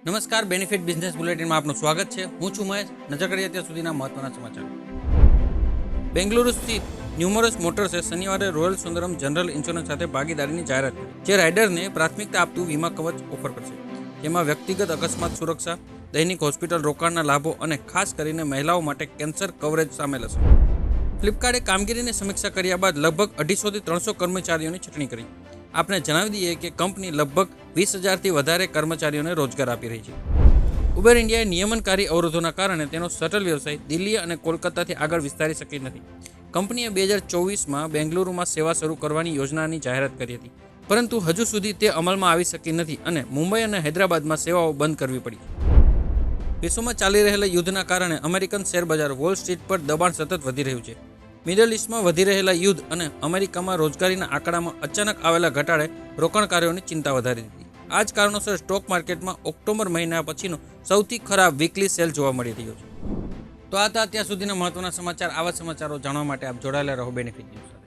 નમસ્કાર, benefit business બુલેટિનમાં આપનું સ્વાગત છે. હું છું મહેશ. નજર કરીએ અત્યાર સુધીના મહત્વના સમાચાર. બેંગલુરુ સ્થિત ન્યુમરસ મોટર્સે શનિવારે રોયલ સુંદરમ જનરલ ઇન્સ્યોરન્સ સાથે ભાગીદારીની જાહેરાત કરી, જે રાઇડરને પ્રાથમિકતા આપતું વીમા કવચ ઓફર કરશે. જેમાં વ્યક્તિગત અકસ્માત સુરક્ષા, દૈનિક હોસ્પિટલ રોકાણના લાભો અને ખાસ કરીને મહિલાઓ માટે કેન્સર કવરેજ સામેલ હશે. ફ્લિપકાર્ટે કામગીરીની સમીક્ષા કર્યા બાદ લગભગ 250 થી 300 કર્મચારીઓની છટણી કરી. આપણે જણાવી દઈએ કે કંપની લગભગ 20,000થી વધારે કર્મચારીઓને રોજગાર આપી રહી છે. ઉબેર ઇન્ડિયાએ નિયમનકારી અવરોધોના કારણે તેનો શટલ વ્યવસાય દિલ્હી અને કોલકાતાથી આગળ વિસ્તારી શકી નથી. કંપનીએ 2024માં બેંગલુરુમાં સેવા શરૂ કરવાની યોજનાની જાહેરાત કરી હતી, પરંતુ હજુ સુધી તે અમલમાં આવી શકી નથી અને મુંબઈ અને હૈદરાબાદમાં સેવાઓ બંધ કરવી પડી. વિશ્વમાં ચાલી રહેલા યુદ્ધના કારણે અમેરિકન શેરબજાર વોલ સ્ટ્રીટ પર દબાણ સતત વધી રહ્યું છે. મિડલ ઇસ્ટમાં વધી રહેલા યુદ્ધ અને અમેરિકામાં રોજગારીના આંકડામાં અચાનક આવેલા ઘટાડે રોકાણકારોની ચિંતા વધારી દીધી. આ જ કારણોસર સ્ટોક માર્કેટમાં ઓક્ટોબર મહિના પછીનો સૌથી ખરાબ વીકલી સેલ જોવા મળી રહ્યો છે. તો આ હતા અત્યાર સુધીના મહત્વના સમાચાર. આવા સમાચારો જાણવા માટે આપ જોડાયેલા રહો બેનિફિટ ન્યૂઝ સાથે.